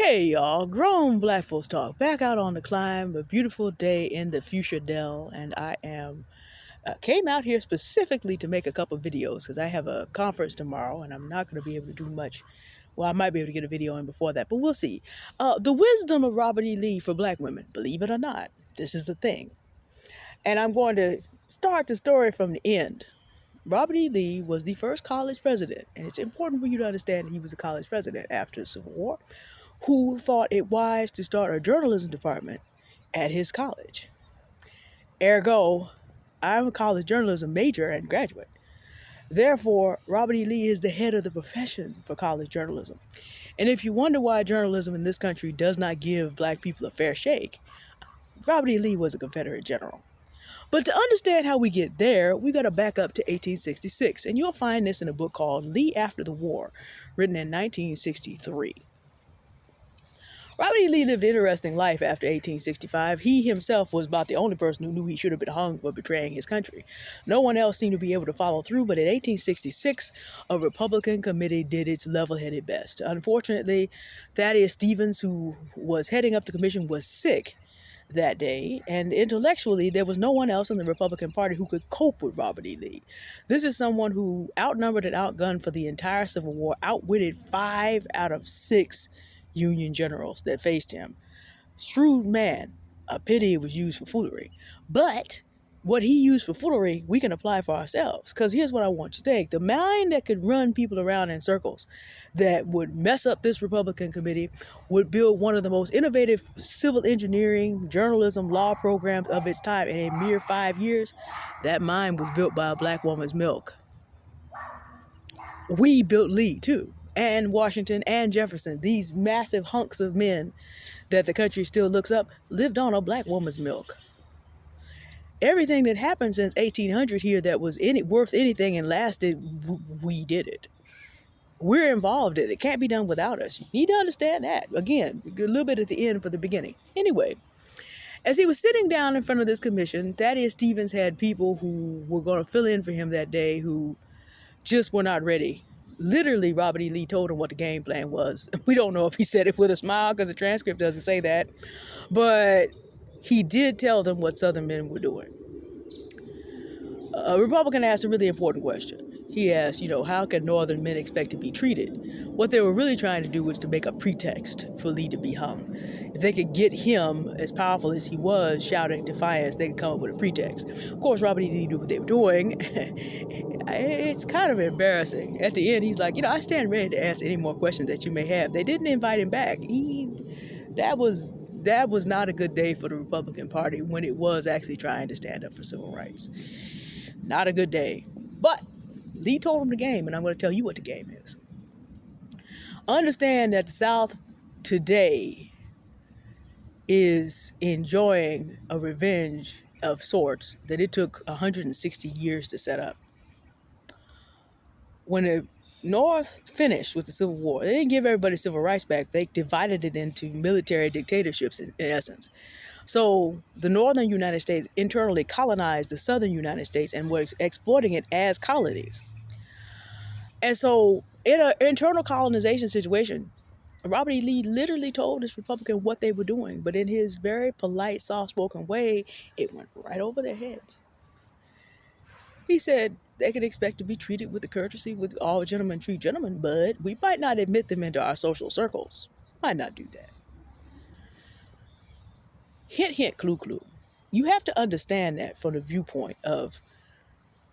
Hey y'all, grown black folks talk. Back out on the climb, a beautiful day in the Fuchsia Dell, and I came out here specifically to make a couple videos because I have a conference tomorrow, and I'm not going to be able to do much. Well, I might be able to get a video in before that, but we'll see. The wisdom of Robert E. Lee for black women, believe it or not, this is the thing, and I'm going to start the story from the end. Robert E. Lee was the first college president, and it's important for you to understand that he was a college president after the Civil War, who thought it wise to start a journalism department at his college. Ergo, I'm a college journalism major and graduate. Therefore, Robert E. Lee is the head of the profession for college journalism. And if you wonder why journalism in this country does not give black people a fair shake, Robert E. Lee was a Confederate general. But to understand how we get there, we got to back up to 1866, and you'll find this in a book called Lee After the War, written in 1963. Robert E. Lee lived an interesting life after 1865. He himself was about the only person who knew he should have been hung for betraying his country. No one else seemed to be able to follow through, but in 1866, a Republican committee did its level-headed best. Unfortunately, Thaddeus Stevens, who was heading up the commission, was sick that day, and intellectually, there was no one else in the Republican Party who could cope with Robert E. Lee. This is someone who outnumbered and outgunned for the entire Civil War, outwitted 5 out of 6 Union generals that faced him. Shrewd man, a pity it was used for foolery. But what he used for foolery, we can apply for ourselves. Because here's what I want you to think. The mind that could run people around in circles, that would mess up this Republican committee, would build one of the most innovative civil engineering, journalism, law programs of its time in a mere 5 years. That mind was built by a black woman's milk. We built Lee, too. And Washington and Jefferson, these massive hunks of men that the country still looks up, lived on a black woman's milk. Everything that happened since 1800 here that was worth anything and lasted, we did it. We're involved in it. It can't be done without us. You need to understand that. Again, a little bit at the end for the beginning. Anyway, as he was sitting down in front of this commission, Thaddeus Stevens had people who were going to fill in for him that day who just were not ready. Literally, Robert E. Lee told him what the game plan was. We don't know if he said it with a smile because the transcript doesn't say that. But he did tell them what Southern men were doing. A Republican asked a really important question. He asked, how can Northern men expect to be treated? What they were really trying to do was to make a pretext for Lee to be hung. If they could get him, as powerful as he was, shouting defiance, they could come up with a pretext. Of course, Robert E. Lee knew what they were doing. It's kind of embarrassing. At the end, he's like, I stand ready to answer any more questions that you may have. They didn't invite him back. That was not a good day for the Republican Party when it was actually trying to stand up for civil rights. Not a good day. But Lee told him the game, and I'm going to tell you what the game is. Understand that the South today is enjoying a revenge of sorts that it took 160 years to set up. When the North finished with the Civil War, they didn't give everybody civil rights back. They divided it into military dictatorships, in essence. So the northern United States internally colonized the southern United States and were exploiting it as colonies. And so in an internal colonization situation, Robert E. Lee literally told this Republican what they were doing. But in his very polite, soft-spoken way, it went right over their heads. He said they could expect to be treated with the courtesy with all gentlemen treat gentlemen, but we might not admit them into our social circles. Might not do that. Hint, hint, clue, clue. You have to understand that from the viewpoint of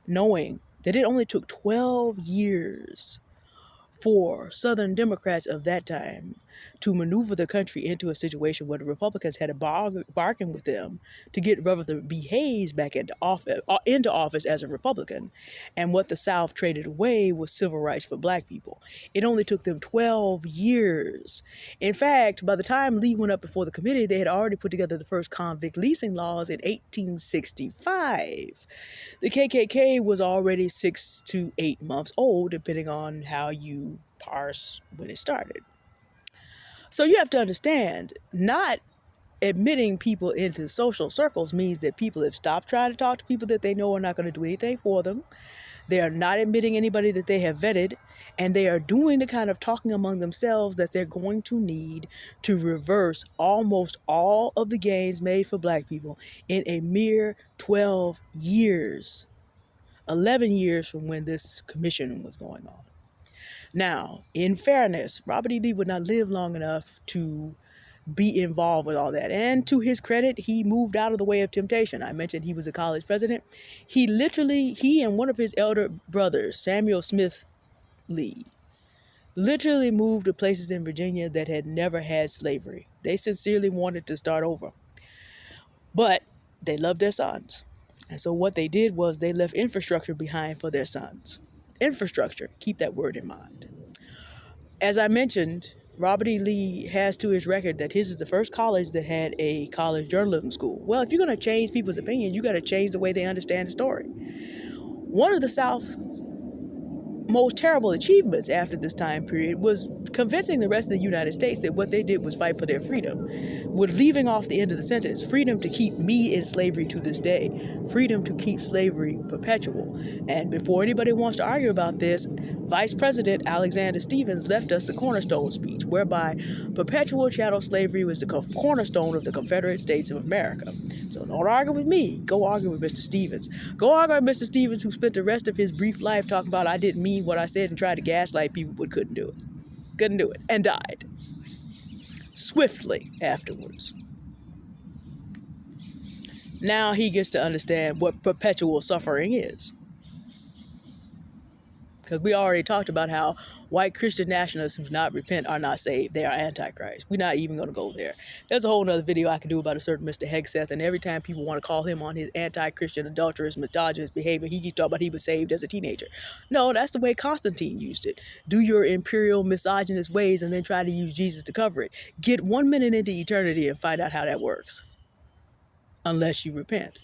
knowing that it only took 12 years for Southern Democrats of that time to maneuver the country into a situation where the Republicans had a bargain with them to get Rutherford B. Hayes back into office as a Republican. And what the South traded away was civil rights for black people. It only took them 12 years. In fact, by the time Lee went up before the committee, they had already put together the first convict leasing laws in 1865. The KKK was already 6 to 8 months old, depending on how you parse when it started. So you have to understand, not admitting people into social circles means that people have stopped trying to talk to people that they know are not going to do anything for them. They are not admitting anybody that they have vetted, and they are doing the kind of talking among themselves that they're going to need to reverse almost all of the gains made for black people in a mere 12 years. 11 years from when this commission was going on. Now, in fairness, Robert E. Lee would not live long enough to be involved with all that. And to his credit, he moved out of the way of temptation. I mentioned he was a college president. He and one of his elder brothers, Samuel Smith Lee, literally moved to places in Virginia that had never had slavery. They sincerely wanted to start over. But they loved their sons. And so what they did was they left infrastructure behind for their sons. Infrastructure, keep that word in mind. As I mentioned, Robert E. Lee has to his record that his is the first college that had a college journalism school. Well, if you're going to change people's opinions, you got to change the way they understand the story. One of the South's most terrible achievements after this time period was convincing the rest of the United States that what they did was fight for their freedom, with leaving off the end of the sentence, freedom to keep me in slavery to this day, freedom to keep slavery perpetual. And before anybody wants to argue about this, Vice President Alexander Stephens left us the cornerstone speech, whereby perpetual chattel slavery was the cornerstone of the Confederate States of America. So don't argue with me. Go argue with Mr. Stephens. Go argue with Mr. Stephens, who spent the rest of his brief life talking about I didn't mean what I said and tried to gaslight people, but couldn't do it. Couldn't do it. And died. Swiftly afterwards. Now he gets to understand what perpetual suffering is. Because we already talked about how white Christian nationalists who do not repent are not saved. They are antichrist. We're not even going to go there. There's a whole other video I could do about a certain Mr. Hegseth, and every time people want to call him on his anti-Christian, adulterous, misogynist behavior, he keeps talking about he was saved as a teenager. No, that's the way Constantine used it. Do your imperial misogynist ways and then try to use Jesus to cover it. Get 1 minute into eternity and find out how that works. Unless you repent.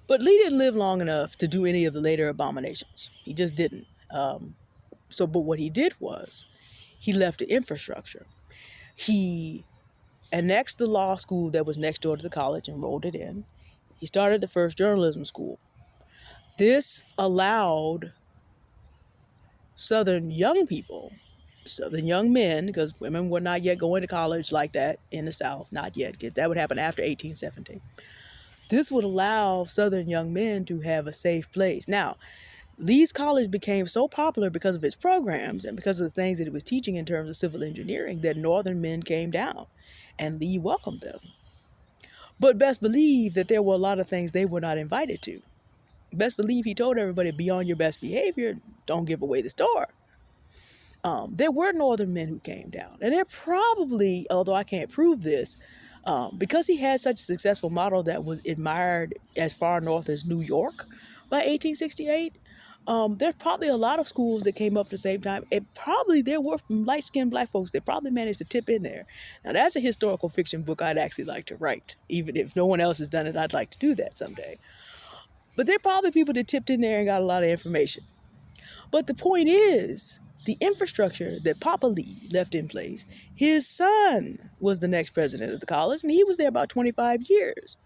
But Lee didn't live long enough to do any of the later abominations. He just didn't. But what he did was, he left the infrastructure. He annexed the law school that was next door to the college and rolled it in. He started the first journalism school. This allowed Southern young people, Southern young men, because women were not yet going to college like that in the South, not yet, because that would happen after 1817. This would allow Southern young men to have a safe place. Now, Lee's college became so popular because of its programs and because of the things that it was teaching in terms of civil engineering that Northern men came down, and Lee welcomed them. But best believe that there were a lot of things they were not invited to. Best believe he told everybody, be on your best behavior, don't give away the store. There were Northern men who came down, and there probably, although I can't prove this, because he had such a successful model that was admired as far north as New York by 1868, there's probably a lot of schools that came up at the same time. There were light-skinned black folks that probably managed to tip in there. Now, that's a historical fiction book I'd actually like to write. Even if no one else has done it, I'd like to do that someday. But there are probably people that tipped in there and got a lot of information. But the point is, the infrastructure that Papa Lee left in place, his son was the next president of the college, and he was there about 25 years.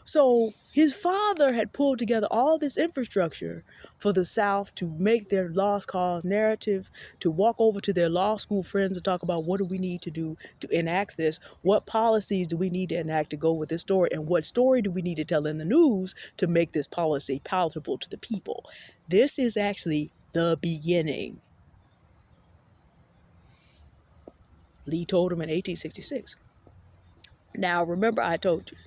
So his father had pulled together all this infrastructure for the South to make their lost cause narrative, to walk over to their law school friends and talk about what do we need to do to enact this, what policies do we need to enact to go with this story, and what story do we need to tell in the news to make this policy palatable to the people. This is actually the beginning. Lee told him in 1866. Now, remember I told you,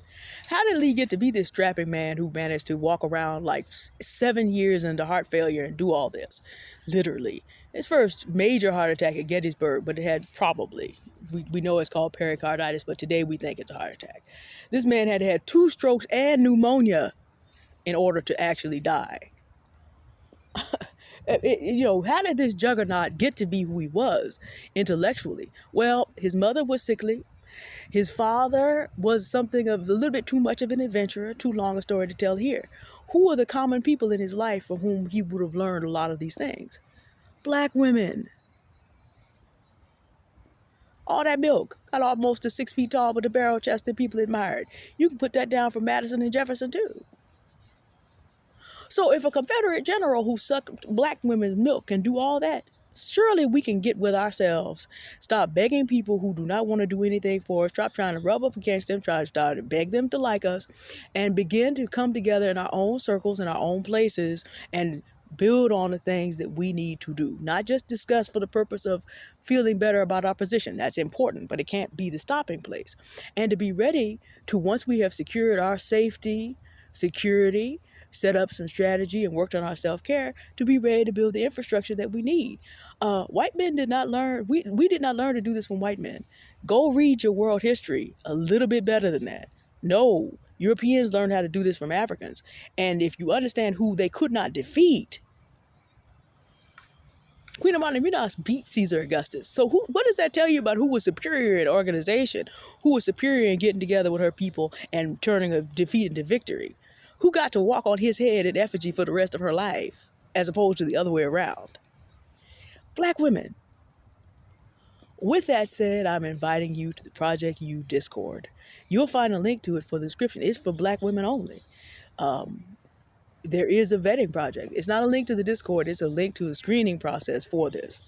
how did Lee get to be this strapping man who managed to walk around like 7 years into heart failure and do all this? Literally. His first major heart attack at Gettysburg, but it had probably, we know it's called pericarditis, but today we think it's a heart attack. This man had 2 strokes and pneumonia in order to actually die. How did this juggernaut get to be who he was intellectually? Well, his mother was sickly. His father was something of a little bit too much of an adventurer, too long a story to tell here. Who are the common people in his life from whom he would have learned a lot of these things? Black women. All that milk. Got almost to 6 feet tall with a barrel chest that people admired. You can put that down for Madison and Jefferson too. So if a Confederate general who sucked black women's milk can do all that, surely we can get with ourselves. Stop begging people who do not want to do anything for us. Stop trying to rub up against them, try to start to beg them to like us, and begin to come together in our own circles, in our own places, and build on the things that we need to do. Not just discuss for the purpose of feeling better about our position. That's important, but it can't be the stopping place. And to be ready to, once we have secured our safety, security, set up some strategy and worked on our self-care, to be ready to build the infrastructure that we need. White men did not learn, we did not learn to do this from white men. Go read your world history a little bit better than that. No, Europeans learned how to do this from Africans. And if you understand who they could not defeat, Queen Amana Minas beat Caesar Augustus. So what does that tell you about who was superior in organization? Who was superior in getting together with her people and turning a defeat into victory? Who got to walk on his head in effigy for the rest of her life, as opposed to the other way around? Black women. With that said, I'm inviting you to the Project U Discord. You'll find a link to it for the description. It's for black women only. There is a vetting project. It's not a link to the Discord. It's a link to the screening process for this.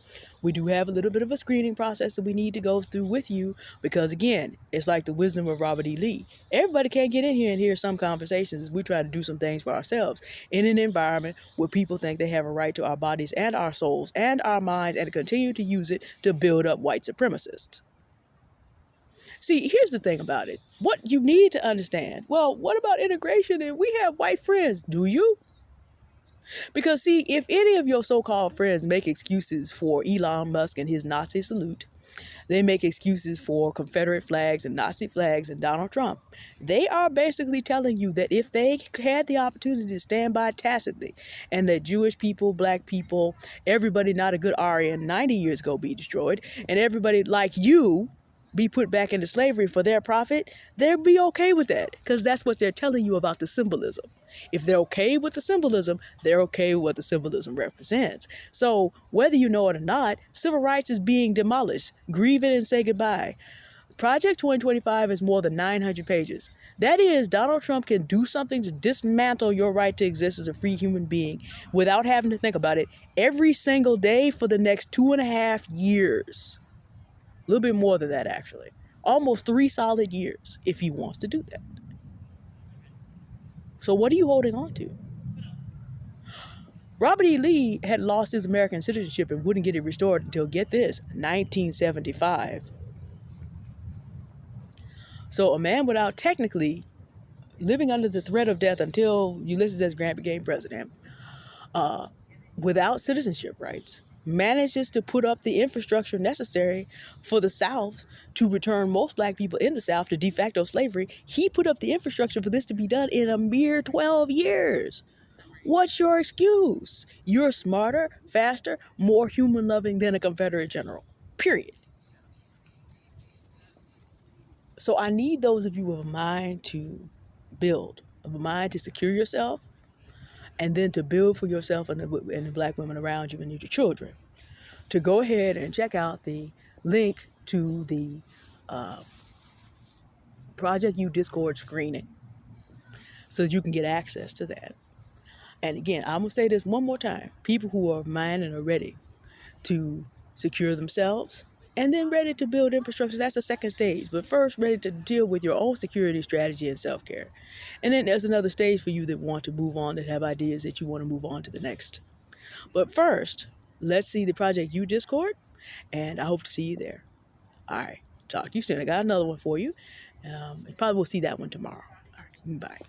We do have a little bit of a screening process that we need to go through with you because, again, it's like the wisdom of Robert E. Lee. Everybody can't get in here and hear some conversations as we try to do some things for ourselves in an environment where people think they have a right to our bodies and our souls and our minds and continue to use it to build up white supremacists. See, here's the thing about it. What you need to understand, well, what about integration? And we have white friends, do you? Because see, if any of your so-called friends make excuses for Elon Musk and his Nazi salute, they make excuses for Confederate flags and Nazi flags and Donald Trump, they are basically telling you that if they had the opportunity to stand by tacitly and that Jewish people, black people, everybody not a good Aryan 90 years ago be destroyed, and everybody like you be put back into slavery for their profit, they'll be okay with that because that's what they're telling you about the symbolism. If they're okay with the symbolism, they're okay with what the symbolism represents. So whether you know it or not, civil rights is being demolished. Grieve it and say goodbye. Project 2025 is more than 900 pages. That is, Donald Trump can do something to dismantle your right to exist as a free human being without having to think about it every single day for the next 2.5 years. A little bit more than that, actually. Almost 3 solid years if he wants to do that. So what are you holding on to? Robert E. Lee had lost his American citizenship and wouldn't get it restored until, get this, 1975. So a man without technically living under the threat of death until Ulysses S. Grant became president, without citizenship rights, manages to put up the infrastructure necessary for the South to return most black people in the South to de facto slavery. He put up the infrastructure for this to be done in a mere 12 years. What's your excuse? You're smarter, faster, more human-loving than a Confederate general. Period. So I need those of you with a mind to build, of a mind to secure yourself, and then to build for yourself and the black women around you and your children, to go ahead and check out the link to the Project U Discord screening so that you can get access to that. And again, I'm going to say this one more time. People who are of mind and are ready to secure themselves and then ready to build infrastructure, that's the second stage. But first, ready to deal with your own security strategy and self-care. And then there's another stage for you that want to move on, that have ideas that you want to move on to the next. But first, let's see the Project U Discord, and I hope to see you there. All right, talk to you soon. I got another one for you. Probably we'll see that one tomorrow. All right, bye.